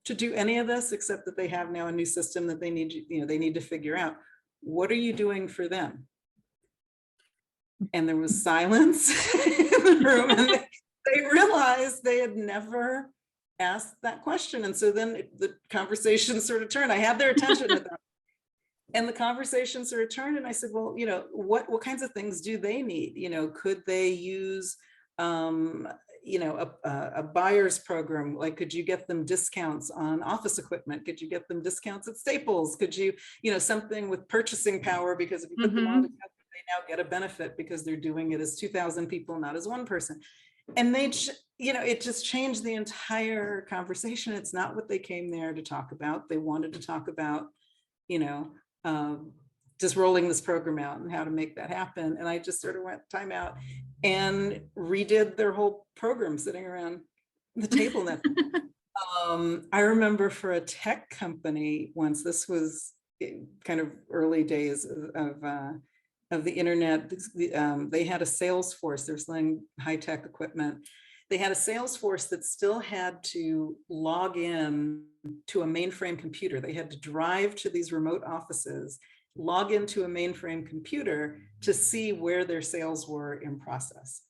to do any of this, except that they have now a new system that they need, they need to figure out. What are you doing for them? And there was silence in the room, and they realized they had never asked that question. And so then the conversation sort of turned. I had their attention at that. And the conversation sort of turned, and I said, well, what kinds of things do they need? Could they use, a buyer's program? Like, could you get them discounts on office equipment? Could you get them discounts at Staples? Could you, something with purchasing power, because if you put them all together, they now get a benefit because they're doing it as 2,000 people, not as one person. And they, it just changed the entire conversation. It's not what they came there to talk about. They wanted to talk about, just rolling this program out and how to make that happen. And I just sort of went time out and redid their whole program sitting around the table. I remember for a tech company once, this was kind of early days of the internet. They had a sales force. They're selling high-tech equipment. They had a sales force that still had to log in to a mainframe computer. They had to drive to these remote offices, log into a mainframe computer to see where their sales were in process.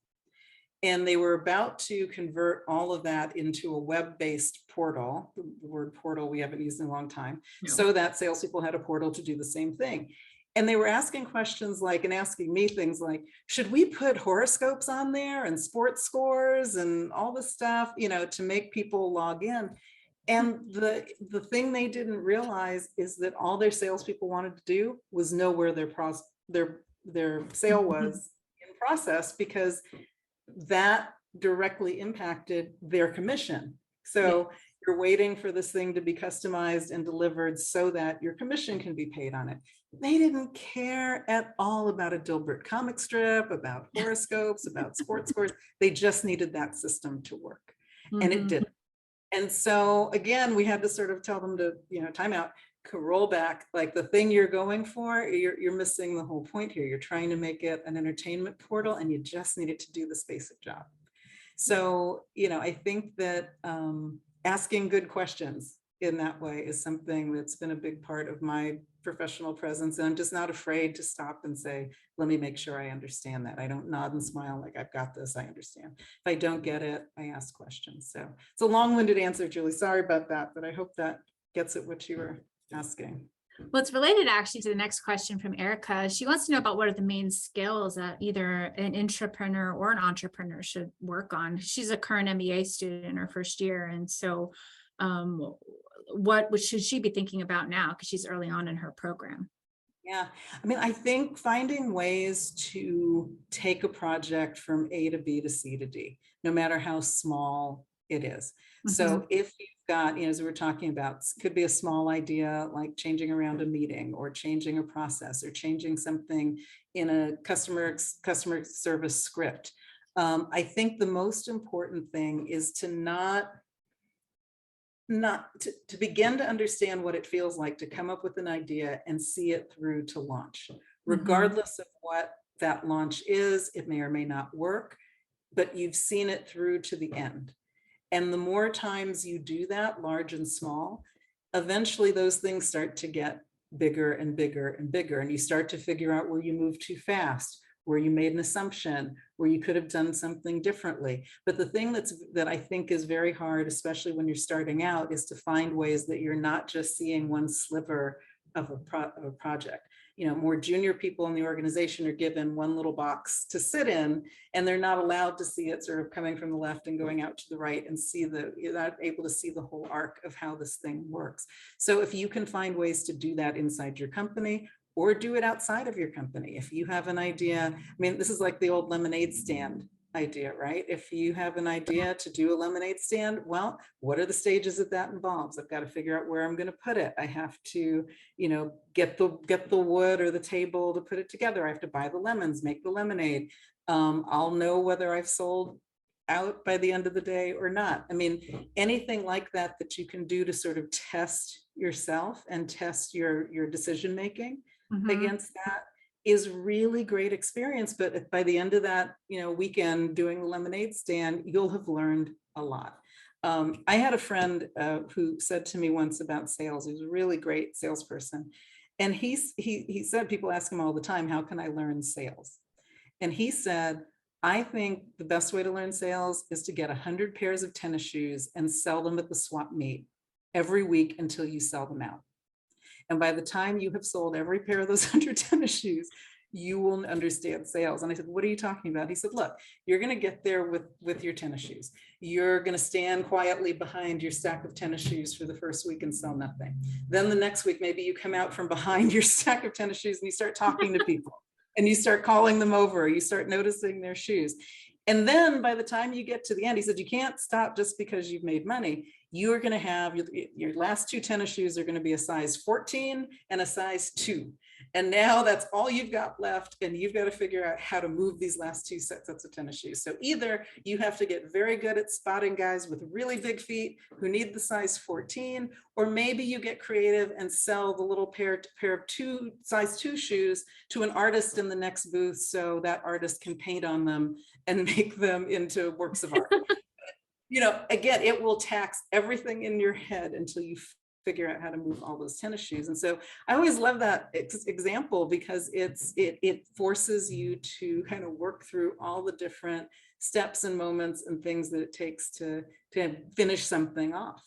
And they were about to convert all of that into a web-based portal. The word portal we haven't used in a long time. No. So that salespeople had a portal to do the same thing. And they were asking questions like, and asking me things like, should we put horoscopes on there and sports scores and all this stuff, to make people log in? And the thing they didn't realize is that all their salespeople wanted to do was know where their sale was in process, because that directly impacted their commission. So you're waiting for this thing to be customized and delivered so that your commission can be paid on it. They didn't care at all about a Dilbert comic strip, about horoscopes, about sports scores. They just needed that system to work, and it didn't. And so again, we had to sort of tell them to, time out, roll back, like the thing you're going for, you're missing the whole point here. You're trying to make it an entertainment portal, and you just need it to do this basic job. So, I think that asking good questions in that way is something that's been a big part of my professional presence. And I'm just not afraid to stop and say, let me make sure I understand that. I don't nod and smile like I've got this, I understand. If I don't get it, I ask questions. So it's a long-winded answer, Julie. Sorry about that, but I hope that gets at what you were asking. Well, it's related actually to the next question from Erica. She wants to know about what are the main skills that either an intrapreneur or an entrepreneur should work on. She's a current MBA student in her first year. And so what should she be thinking about now? Because she's early on in her program. Yeah, I think finding ways to take a project from A to B to C to D, no matter how small it is. So if you've got, as we were talking about, could be a small idea like changing around a meeting or changing a process or changing something in a customer service script. I think the most important thing is to to begin to understand what it feels like to come up with an idea and see it through to launch, regardless of what that launch is. It may or may not work, but you've seen it through to the end. And the more times you do that, large and small, eventually those things start to get bigger and bigger and bigger. And you start to figure out where you move too fast, where you made an assumption, where you could have done something differently. But the thing that I think is very hard, especially when you're starting out, is to find ways that you're not just seeing one sliver of a project. More junior people in the organization are given one little box to sit in, and they're not allowed to see it sort of coming from the left and going out to the right and you're not able to see the whole arc of how this thing works. So if you can find ways to do that inside your company, or do it outside of your company. If you have an idea, this is like the old lemonade stand idea, right? If you have an idea to do a lemonade stand, well, what are the stages that involves? I've got to figure out where I'm going to put it. I have to, get the wood or the table to put it together. I have to buy the lemons, make the lemonade. I'll know whether I've sold out by the end of the day or not. Anything like that you can do to sort of test yourself and test your decision making against that is really great experience. But by the end of that, weekend doing the lemonade stand, you'll have learned a lot. I had a friend who said to me once about sales. He was a really great salesperson. And he said, people ask him all the time, how can I learn sales? And he said, I think the best way to learn sales is to get 100 pairs of tennis shoes and sell them at the swap meet every week until you sell them out. And by the time you have sold every pair of those 100 tennis shoes, you will understand sales. And I said, what are you talking about? He said, look, you're going to get there with your tennis shoes. You're going to stand quietly behind your stack of tennis shoes for the first week and sell nothing. Then the next week, maybe you come out from behind your stack of tennis shoes and you start talking to people and you start calling them over, you start noticing their shoes. And then by the time you get to the end, he said, you can't stop just because you've made money. You are going to have your last two tennis shoes are going to be a size 14 and a size 2. And now that's all you've got left. And you've got to figure out how to move these last two sets of tennis shoes. So either you have to get very good at spotting guys with really big feet who need the size 14, or maybe you get creative and sell the little pair of size 2 shoes to an artist in the next booth, so that artist can paint on them and make them into works of art. Again, it will tax everything in your head until you figure out how to move all those tennis shoes. And so I always love that example, because it forces you to kind of work through all the different steps and moments and things that it takes to finish something off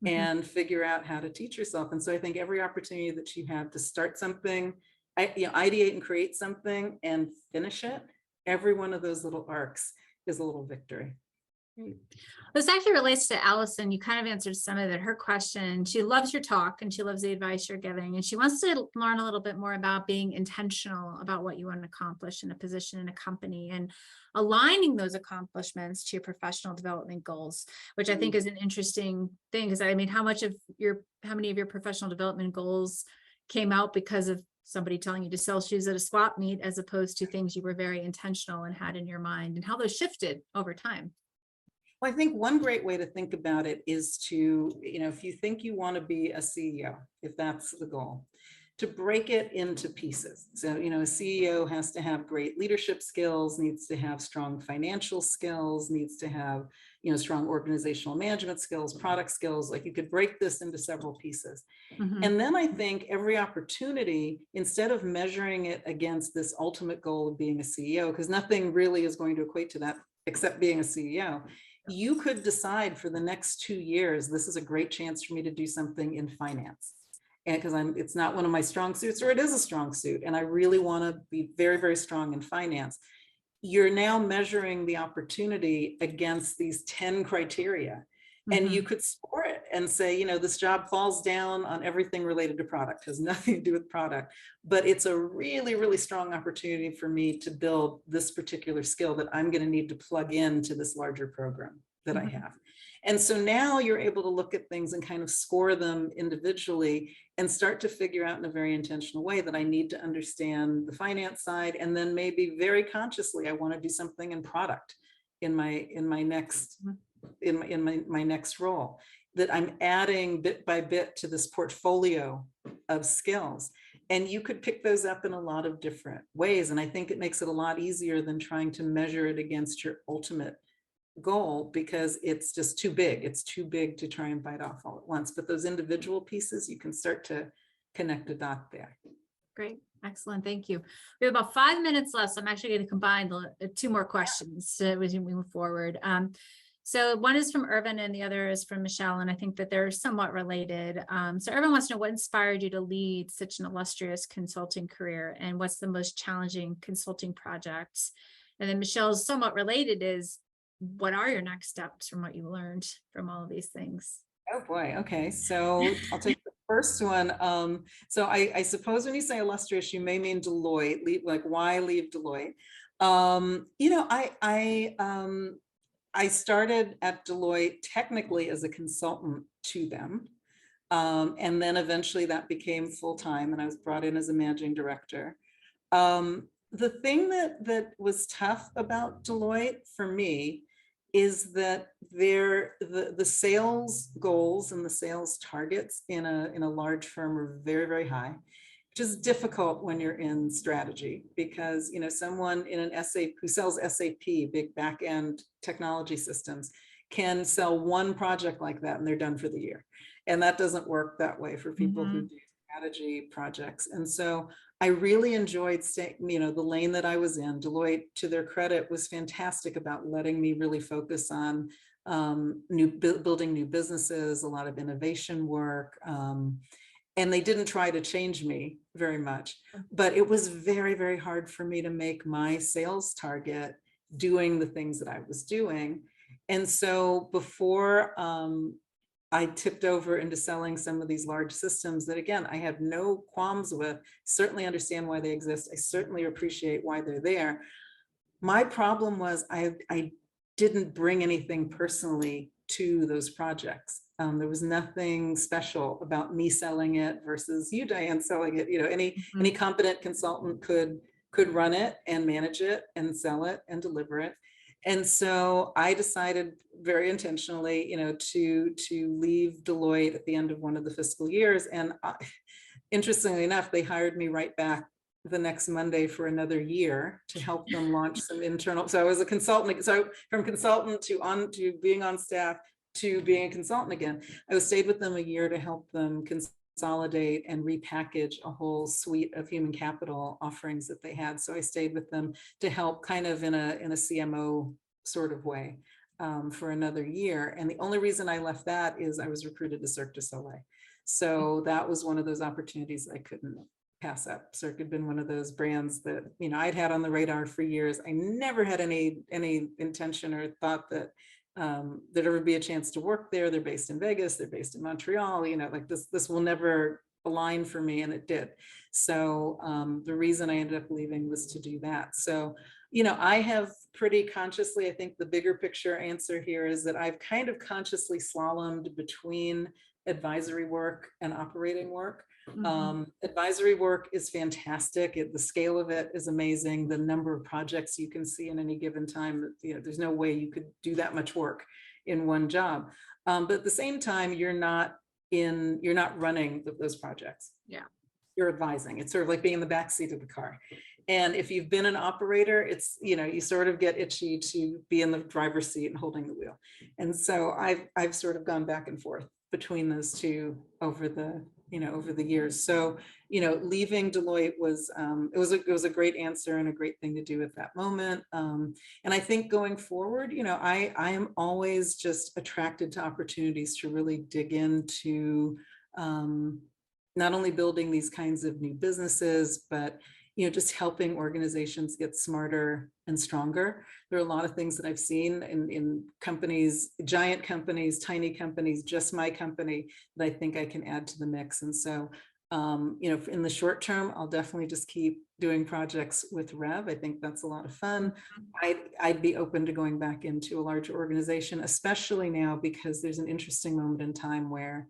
and figure out how to teach yourself. And so I think every opportunity that you have to start something, ideate and create something and finish it, every one of those little arcs is a little victory. Great. This actually relates to Allison. You kind of answered some of it. Her question, she loves your talk and she loves the advice you're giving, and she wants to learn a little bit more about being intentional about what you want to accomplish in a position in a company and aligning those accomplishments to your professional development goals, which I think is an interesting thing, because I mean, how many of your professional development goals came out because of somebody telling you to sell shoes at a swap meet, as opposed to things you were very intentional and had in your mind, and how those shifted over time? Well, I think one great way to think about it is to, if you think you want to be a CEO, if that's the goal, to break it into pieces. So, a CEO has to have great leadership skills, needs to have strong financial skills, needs to have, strong organizational management skills, product skills. Like, you could break this into several pieces. And then I think every opportunity, instead of measuring it against this ultimate goal of being a CEO, because nothing really is going to equate to that except being a CEO, you could decide for the next 2 years, this is a great chance for me to do something in finance. And because it's not one of my strong suits, or it is a strong suit, and I really want to be very, very strong in finance. You're now measuring the opportunity against these 10 criteria. And you could score it and say, this job falls down on everything related to product, has nothing to do with product, but it's a really, really strong opportunity for me to build this particular skill that I'm going to need to plug into this larger program that I have. And so now you're able to look at things and kind of score them individually and start to figure out in a very intentional way that I need to understand the finance side. And then maybe very consciously, I want to do something in product in my next my next role, that I'm adding bit by bit to this portfolio of skills. And you could pick those up in a lot of different ways. And I think it makes it a lot easier than trying to measure it against your ultimate goal, because it's just too big. It's too big to try and bite off all at once. But those individual pieces, you can start to connect a dot there. Great. Excellent. Thank you. We have about 5 minutes left. So I'm actually going to combine the 2 more questions as we move forward. So one is from Irvin and the other is from Michelle, and I think that they're somewhat related. So Irvin wants to know, what inspired you to lead such an illustrious consulting career, and what's the most challenging consulting projects? And then Michelle's somewhat related is, what are your next steps from what you learned from all of these things? Oh boy. Okay. So I'll take the first one. So I suppose when you say illustrious, you may mean Deloitte. Like, why leave Deloitte? I started at Deloitte technically as a consultant to them. And then eventually that became full-time, and I was brought in as a managing director. The thing that was tough about Deloitte for me is that the sales goals and the sales targets in a large firm are very, very high. which is difficult when you're in strategy, because, you know, someone in an SAP who sells SAP, big back-end technology systems, can sell one project like that and they're done for the year. And that doesn't work that way for people who do strategy projects. And so I really enjoyed staying, you know, the lane that I was in. Deloitte, to their credit, was fantastic about letting me really focus on building new businesses, a lot of innovation work. And they didn't try to change me very much, but it was very, very hard for me to make my sales target doing the things that I was doing. And so before I tipped over into selling some of these large systems that, again, I have no qualms with, certainly understand why they exist. I certainly appreciate why they're there. My problem was I didn't bring anything personally to those projects. There was nothing special about me selling it versus you, Diane, selling it. You know, any competent consultant could run it and manage it and sell it and deliver it. And so I decided very intentionally, you know, to leave Deloitte at the end of one of the fiscal years. And interestingly enough, they hired me right back the next Monday for another year to help them launch some internal. So I was a consultant. So from consultant to being on staff to being a consultant again, I stayed with them a year to help them consolidate and repackage a whole suite of human capital offerings that they had. So I stayed with them to help kind of in a CMO sort of way for another year. And the only reason I left that is I was recruited to Cirque du Soleil. So that was one of those opportunities I couldn't pass up. Cirque had been one of those brands that, you know, I'd had on the radar for years. I never had any intention or thought that there'd ever be a chance to work there. They're based in Vegas, they're based in Montreal, you know, like this will never align for me, and it did. So the reason I ended up leaving was to do that. So, you know, I have pretty consciously, I think the bigger picture answer here is that I've kind of consciously slalomed between advisory work and operating work. Advisory work is fantastic. The scale of it is amazing. The number of projects you can see in any given time, you know, there's no way you could do that much work in one job. But at the same time, you're not running those projects. Yeah. You're advising. It's sort of like being in the back seat of the car. And if you've been an operator, it's, you know, you sort of get itchy to be in the driver's seat and holding the wheel. And so I've sort of gone back and forth between those two over the years. So, you know, leaving Deloitte was, it was a great answer and a great thing to do at that moment. And I think going forward, you know, I am always just attracted to opportunities to really dig into not only building these kinds of new businesses, but, you know, just helping organizations get smarter and stronger. There are a lot of things that I've seen in companies, giant companies, tiny companies, just my company, that I think I can add to the mix. And so, you know, in the short term, I'll definitely just keep doing projects with Rev. I think that's a lot of fun. I'd be open to going back into a larger organization, especially now because there's an interesting moment in time where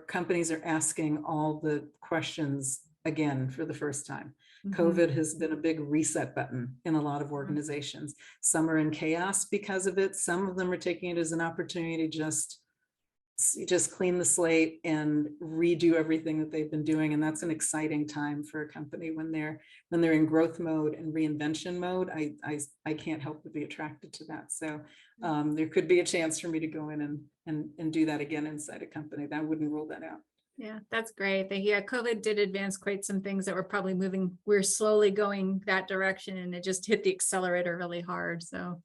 companies are asking all the questions again for the first time. COVID has been a big reset button in a lot of organizations. Some are in chaos because of it. Some of them are taking it as an opportunity to just clean the slate and redo everything that they've been doing. And that's an exciting time for a company when they're in growth mode and reinvention mode. I can't help but be attracted to that. So there could be a chance for me to go in and do that again inside a company. That wouldn't rule that out. Yeah, that's great. Yeah, COVID did advance quite some things that were probably moving. We're slowly going that direction, and it just hit the accelerator really hard. So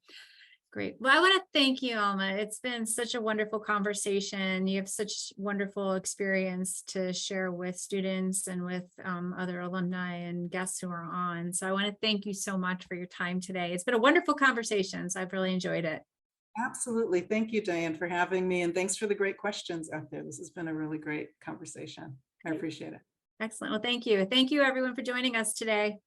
great. Well, I want to thank you, Alma. It's been such a wonderful conversation. You have such wonderful experience to share with students and with other alumni and guests who are on. So I want to thank you so much for your time today. It's been a wonderful conversation. So I've really enjoyed it. Absolutely. Thank you, Diane, for having me. And thanks for the great questions out there. This has been a really great conversation. I appreciate it. Excellent. Well, thank you. Thank you, everyone, for joining us today.